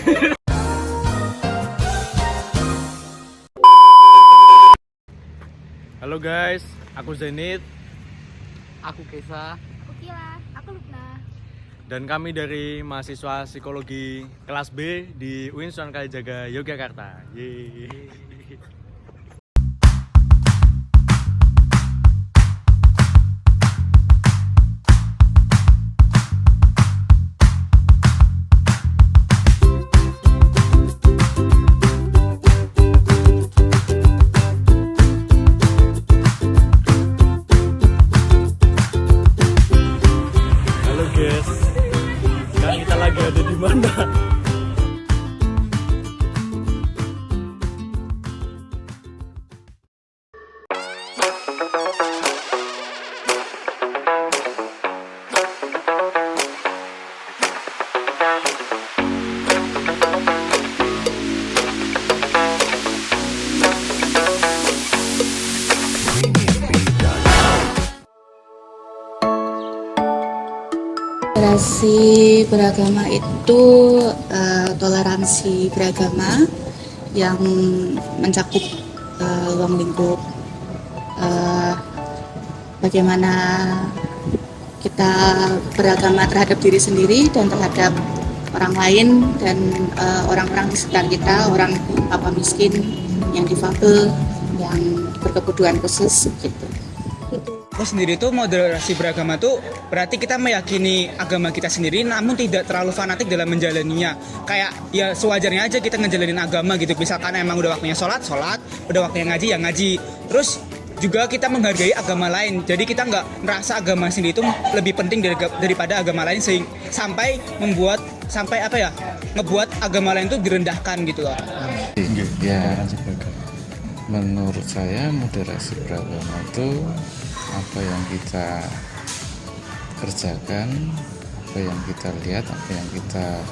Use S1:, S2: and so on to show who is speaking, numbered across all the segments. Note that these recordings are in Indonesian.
S1: Halo guys, aku Zenit.
S2: Aku Kesa.
S3: Aku Kila, aku Lukna.
S1: Dan kami dari mahasiswa psikologi kelas B di UIN Sunan Kalijaga, Yogyakarta. Yeay. Halo guys, sekarang kita lagi ada di mana?
S4: Toleransi beragama itu toleransi beragama yang mencakup ruang lingkup bagaimana kita beragama terhadap diri sendiri dan terhadap orang lain dan orang-orang di sekitar kita, orang apa miskin, yang difabel, yang berkebutuhan khusus gitu.
S2: Aku sendiri tuh moderasi beragama tuh berarti kita meyakini agama kita sendiri namun tidak terlalu fanatik dalam menjalaninya. Kayak ya sewajarnya aja kita ngejalanin agama gitu. Misalkan emang udah waktunya sholat, udah waktunya ngaji, ya ngaji. Terus juga kita menghargai agama lain. Jadi kita nggak merasa agama sendiri itu lebih penting daripada agama lain sampai ngebuat agama lain tuh direndahkan gitu loh.
S5: Ya, menurut saya moderasi beragama itu apa yang kita kerjakan, apa yang kita lihat, apa yang kita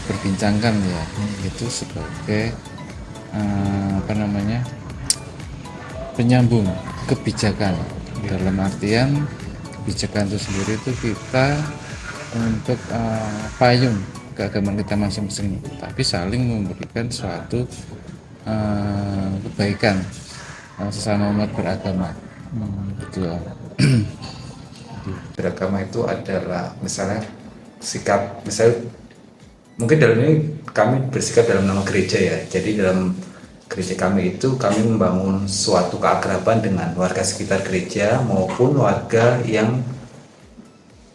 S5: perbincangkan ya, itu sebagai penyambung kebijakan. Dalam artian kebijakan itu sendiri itu kita untuk payung keagamaan kita masing-masing, tapi saling memberikan suatu kebaikan sesama umat beragama. Betul.
S6: Beragama itu adalah misalnya sikap, misalnya mungkin dalam ini kami bersikap dalam nama gereja ya. Jadi dalam gereja kami itu kami membangun suatu keakraban dengan warga sekitar gereja maupun warga yang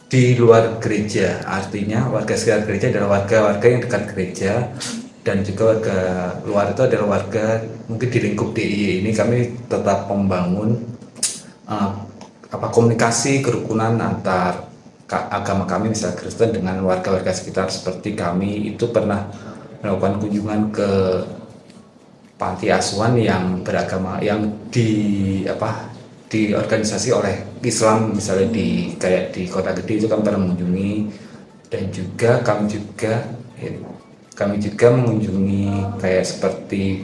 S6: di luar gereja. Artinya warga sekitar gereja adalah warga-warga yang dekat gereja, dan juga warga luar itu adalah warga mungkin di lingkup DIY ini. Kami tetap membangun komunikasi kerukunan antar agama kami, misalnya Kristen, dengan warga-warga sekitar. Seperti kami itu pernah melakukan kunjungan ke panti asuhan yang beragama yang diorganisasi oleh Islam, misalnya di kota gede itu kami pernah mengunjungi. Dan juga kami juga mengunjungi kayak seperti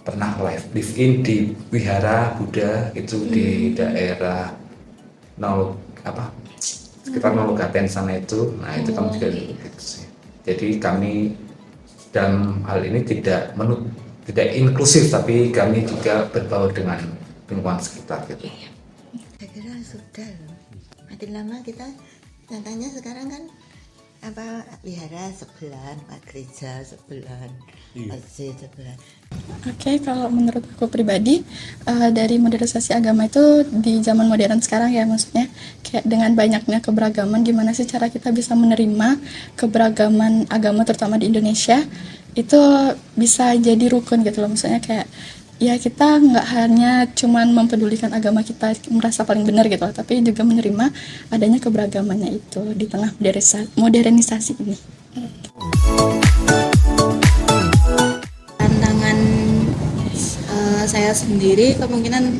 S6: pernah live in di wihara Buddha itu di daerah sekitar Nologaten sana itu. Nah itu kami juga gitu sih. Jadi kami dalam hal ini tidak inklusif, tapi kami juga berbaur dengan lingkungan sekitar gitu.
S7: Saya kira sudah loh. Makin lama kita nyatanya sekarang kan wihara sebelah, gereja sebelah, masjid sebelah.
S8: Oke, kalau menurut aku pribadi dari modernisasi agama itu di zaman modern sekarang ya, maksudnya kayak dengan banyaknya keberagaman, gimana sih cara kita bisa menerima keberagaman agama terutama di Indonesia itu bisa jadi rukun gitu loh. Maksudnya kayak ya kita nggak hanya cuman mempedulikan agama kita merasa paling benar gitu loh, tapi juga menerima adanya keberagamannya itu di tengah modernisasi ini.
S4: Tantangan saya sendiri kemungkinan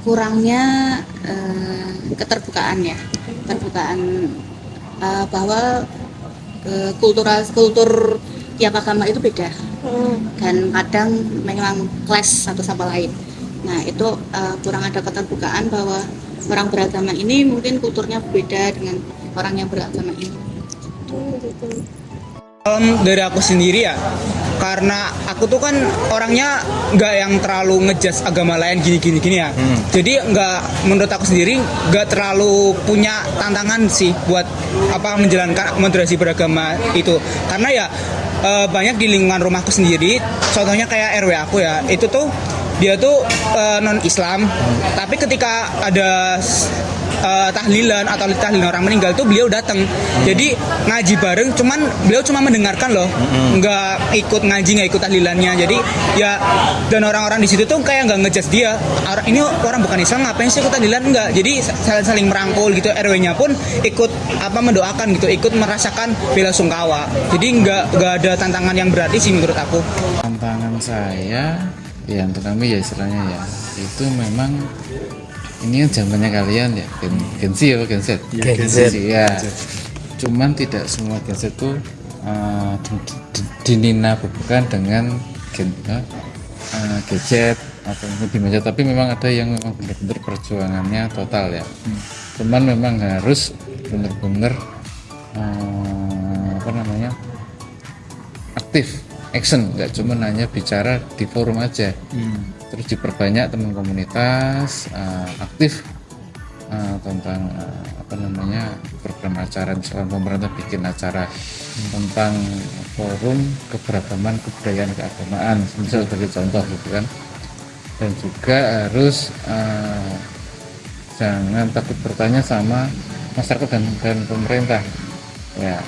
S4: kurangnya keterbukaan bahwa kultur tiap agama itu beda dan kadang memang clash satu sama lain. Nah itu kurang ada keterbukaan bahwa orang beragama ini mungkin kulturnya berbeda dengan orang yang beragama ini.
S8: gitu gitu.
S2: Dari aku sendiri ya, karena aku tuh kan orangnya nggak yang terlalu ngejudge agama lain gini ya. Jadi nggak, menurut aku sendiri nggak terlalu punya tantangan sih buat menjalankan moderasi beragama itu. Karena ya banyak di lingkungan rumahku sendiri, contohnya kayak RW aku ya, itu tuh dia tuh non Islam, tapi ketika ada tahlilan atau tahlilan orang meninggal tuh beliau datang. Jadi ngaji bareng, cuman beliau cuma mendengarkan loh, nggak ikut ngaji, nggak ikut tahlilannya. Jadi ya, dan orang-orang di situ tuh kayak nggak ngejudge dia, ini orang bukan Islam ngapain sih ikut tahlilan, enggak. Jadi saling merangkul gitu, RW-nya pun ikut mendoakan gitu, ikut merasakan bela sungkawa. Jadi nggak ada tantangan yang berarti sih menurut aku.
S5: Tantangan saya ya untuk kami ya istilahnya ya, itu memang ini kan zamannya kalian ya, Gen Z ya, Gen Z ya. Cuman tidak semua Gen Z itu dinina bukan dengan gadget atau media massa, tapi memang ada yang memang benar-benar perjuangannya total ya. Cuman memang harus benar-benar aktif, action, nggak cuma hanya bicara di forum aja. Terus diperbanyak teman komunitas, aktif tentang program acara, misalkan pemerintah bikin acara tentang forum keberagaman kebudayaan keagamaan, misal sebagai contoh gitu kan. Dan juga harus jangan takut bertanya sama masyarakat dan pemerintah ya,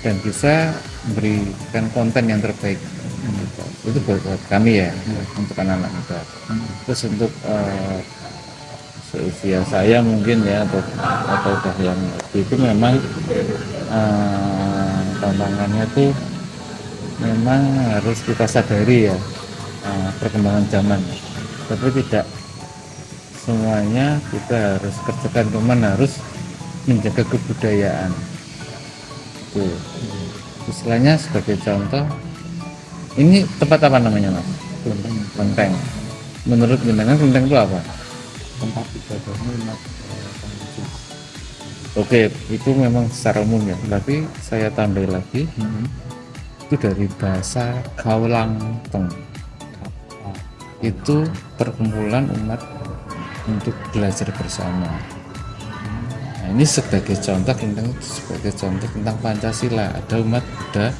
S5: dan bisa memberikan konten yang terbaik. Itu buat kami ya, untuk anak-anak muda. Terus untuk seusia saya mungkin ya, atau udah yang itu memang tantangannya tuh memang harus kita sadari ya, perkembangan zaman. Tapi tidak semuanya kita harus kerjakan, cuman harus menjaga kebudayaan. Tuh. Istilahnya sebagai contoh, ini tempat apa namanya Mas? Kelenteng. Menurut jenengan kelenteng itu apa? Tempat ibadahnya umat Konghucu. Oke, itu memang secara umum ya. Tapi saya tambah lagi, itu dari bahasa Gaulangteng. Itu perkumpulan umat untuk belajar bersama. Nah, ini sebagai contoh, sebagai contoh tentang Pancasila. Ada umat Buddha,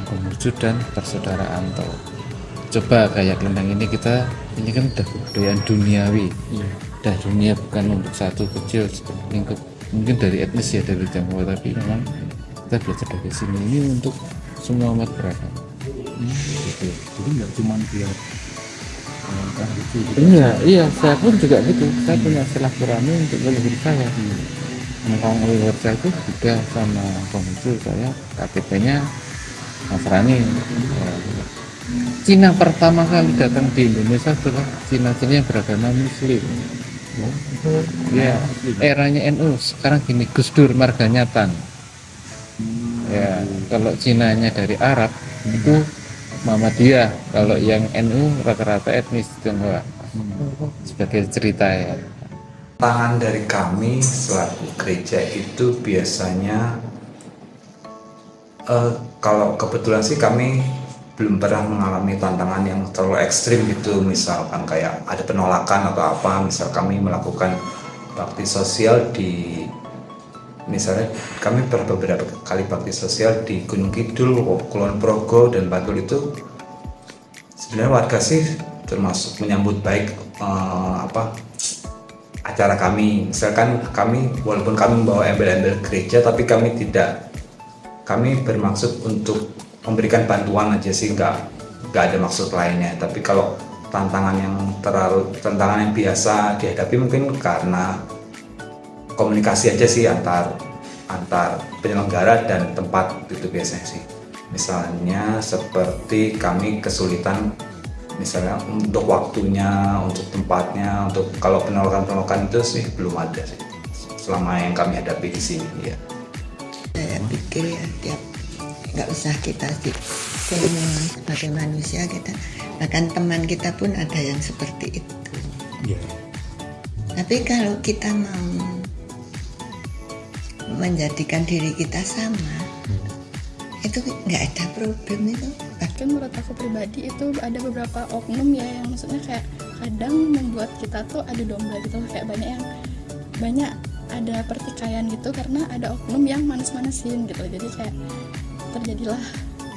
S5: Konghucu dan persaudaraan. Coba kayak kelenteng ini, ini kan udah kebudayaan duniawi, udah dunia, bukan untuk satu kecil lingkup, mungkin dari etnis ya, dari Tionghoa, tapi memang kita belajar dari sini, ini untuk semua umat beragama. Gitu. Jadi nggak cuma biar iya, saya pun juga gitu. Saya punya silaturahmi untuk leluhur saya. Leluhur saya itu juga sama Konghucu, saya KTP-nya Nasrani. Cina pertama kali datang di Indonesia adalah Cina yang beragama Muslim. Ya, eranya NU. Sekarang gini, Gus Dur marganya Tan. Ya, kalau Cinanya dari Arab itu Muhammadiyah. Kalau yang NU rata-rata etnis Tionghoa. Sebagai cerita ya.
S6: Tantangan dari kami selaku gereja itu biasanya kalau kebetulan sih kami belum pernah mengalami tantangan yang terlalu ekstrim gitu, misalkan kayak ada penolakan atau apa. Misal kami melakukan bakti sosial di, misalnya kami beberapa kali bakti sosial di Gunung Kidul, Kulon Progo dan Bantul, itu sebenarnya warga sih termasuk menyambut baik acara kami. Misalkan kami, walaupun kami membawa embel-embel gereja, tapi kami bermaksud untuk memberikan bantuan aja sih, nggak ada maksud lainnya. Tapi kalau tantangan yang biasa dihadapi mungkin karena komunikasi aja sih antar penyelenggara dan tempat itu biasanya sih. Misalnya seperti kami kesulitan misalnya untuk waktunya, untuk tempatnya, untuk kalau penolakan itu sih belum ada sih selama yang kami hadapi di sini ya.
S7: Saya pikir ya nggak usah kita sih sebagai manusia, kita bahkan teman kita pun ada yang seperti itu. Tapi kalau kita mau menjadikan diri kita sama, itu nggak ada problem itu.
S8: Kan menurut aku pribadi itu ada beberapa oknum ya yang maksudnya kayak kadang membuat kita tuh adu domba gitu, kayak banyak ada pertikaian gitu karena ada oknum yang manas-manasin gitu, jadi kayak terjadilah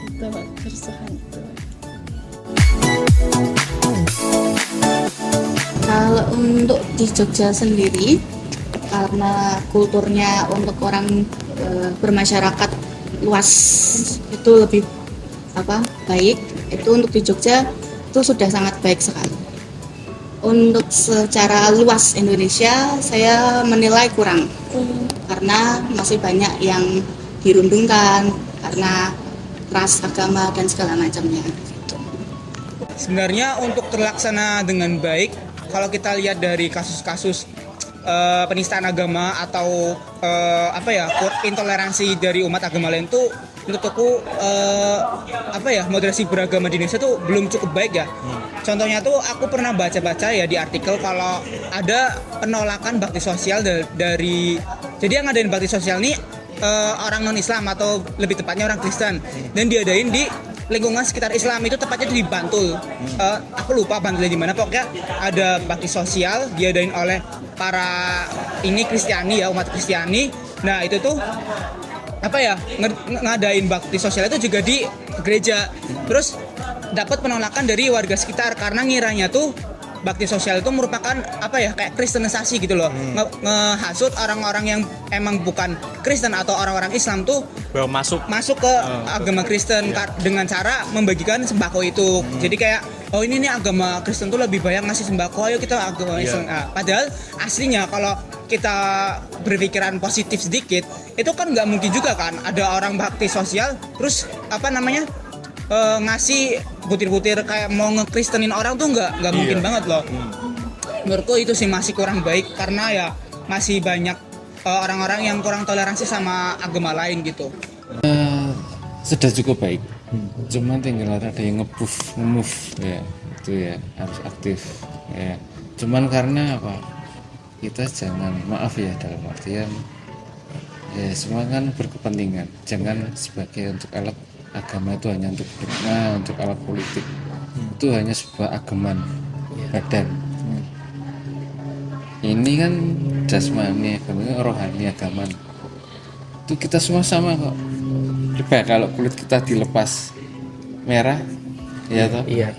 S8: itu kerusuhan itu.
S4: Kalau untuk di Jogja sendiri, karena kulturnya untuk orang bermasyarakat luas itu lebih baik, itu untuk di Jogja itu sudah sangat baik sekali. Untuk secara luas Indonesia saya menilai kurang, karena masih banyak yang dirundungkan karena ras, agama dan segala macamnya gitu.
S2: Sebenarnya untuk terlaksana dengan baik, kalau kita lihat dari kasus-kasus penistaan agama atau intoleransi dari umat agama lain tuh, menurut aku moderasi beragama di Indonesia tuh belum cukup baik ya. Contohnya tuh aku pernah baca-baca ya di artikel kalau ada penolakan bakti sosial dari jadi yang ngadain bakti sosial nih orang non Islam atau lebih tepatnya orang Kristen, dan diadain di lingkungan sekitar Islam, itu tepatnya di Bantul. Aku lupa Bantulnya di mana, pokoknya ada bakti sosial diadain oleh para Kristiani ya, umat Kristiani. Nah itu tuh ngadain bakti sosial itu juga di gereja, terus dapat penolakan dari warga sekitar karena ngiranya tuh bakti sosial itu merupakan kayak kristenisasi gitu loh, ngehasut orang-orang yang emang bukan Kristen atau orang-orang Islam tuh masuk ke agama Kristen dengan cara membagikan sembako itu. Jadi kayak ini nih agama Kristen tuh lebih banyak ngasih sembako, ayo kita agama Islam. Padahal aslinya kalau kita berpikiran positif sedikit, itu kan nggak mungkin juga kan ada orang bakti sosial terus ngasih butir-butir kayak mau ngekristenin orang tuh nggak mungkin banget loh. Menurutku itu sih masih kurang baik karena ya masih banyak orang-orang yang kurang toleransi sama agama lain gitu.
S5: Sudah cukup baik, cuman tinggal ada yang nge-move ya, itu ya harus aktif ya. Cuman karena kita jangan, maaf ya dalam artian ya semua kan berkepentingan, jangan sebagai untuk alat agama itu hanya untuk fitnah, untuk alat politik. Itu hanya sebuah ageman badan. Ini kan jasmani agama, rohani agama. Itu kita semua sama kok. Coba kalau kulit kita dilepas merah, ya toh? Iya.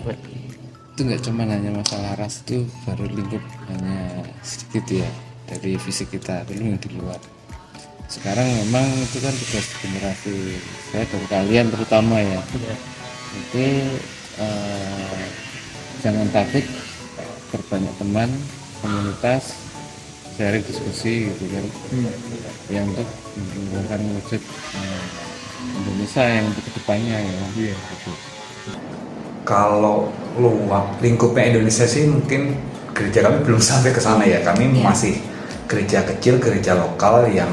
S5: Itu nggak cuma hanya masalah ras, itu baru lingkup hanya sedikit ya dari fisik kita, belum yang di luar. Sekarang memang itu kan tugas generasi saya dari kalian terutama ya, itu jangan takut berbanyak teman, komunitas, sharing diskusi gitu kan, yang untuk mengembangkan wujud Indonesia yang untuk kedepannya ya. Gitu.
S6: Kalau lingkupnya Indonesia sih mungkin gereja kami belum sampai ke sana ya, kami masih gereja kecil, gereja lokal yang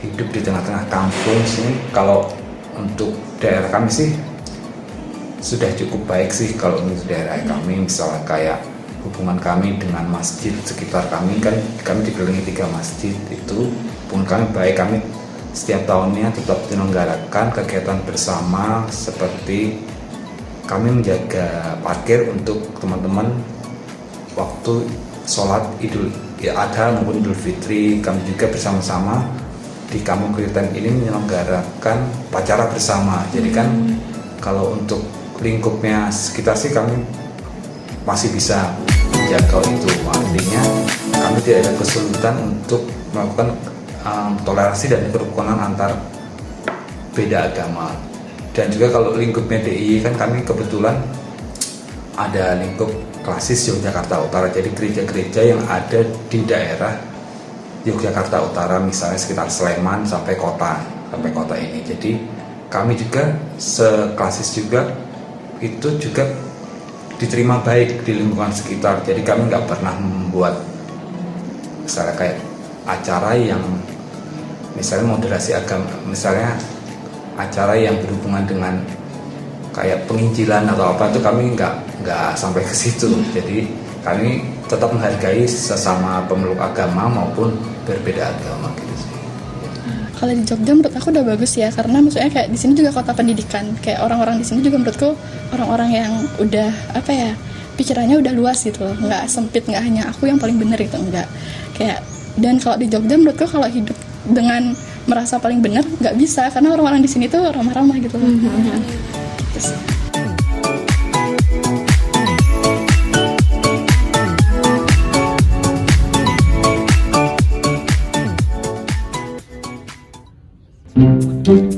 S6: hidup di tengah-tengah kampung sini. Kalau untuk daerah kami sih sudah cukup baik sih. Kalau untuk daerah kami misalnya kayak hubungan kami dengan masjid sekitar kami, kan kami dikelilingi 3 masjid, itu hubungan kami baik. Kami setiap tahunnya tetap menyelenggarakan kegiatan bersama, seperti kami menjaga parkir untuk teman-teman waktu sholat Idul Adha maupun Idul Fitri. Kami juga bersama-sama di Kampung Kritan ini menyelenggarakan upacara bersama. Jadi kan kalau untuk lingkupnya sekitar sih kami masih bisa menjaga itu. Artinya kami tidak ada kesulitan untuk melakukan toleransi dan kerukunan antar beda agama. Dan juga kalau lingkupnya DIY kan kami kebetulan ada lingkup klasis Yogyakarta Utara. Jadi gereja-gereja yang ada di daerah Yogyakarta Utara, misalnya sekitar Sleman sampai kota ini. Jadi kami juga seklasis juga itu juga diterima baik di lingkungan sekitar. Jadi kami nggak pernah membuat misalnya kayak acara yang misalnya moderasi agama, misalnya acara yang berhubungan dengan kayak penginjilan atau apa, itu kami nggak sampai ke situ. Jadi kami tetap menghargai sesama pemeluk agama maupun berbeda agama gitu sih.
S8: Kalau di Jogja menurut aku udah bagus ya, karena maksudnya kayak di sini juga kota pendidikan, kayak orang-orang di sini juga menurutku orang-orang yang udah apa ya, pikirannya udah luas gitu loh, nggak sempit, nggak hanya aku yang paling bener itu, enggak kayak. Dan kalau di Jogja menurutku kalau hidup dengan merasa paling bener nggak bisa, karena orang-orang di sini tuh ramah-ramah gitu loh. Terus,
S9: Thank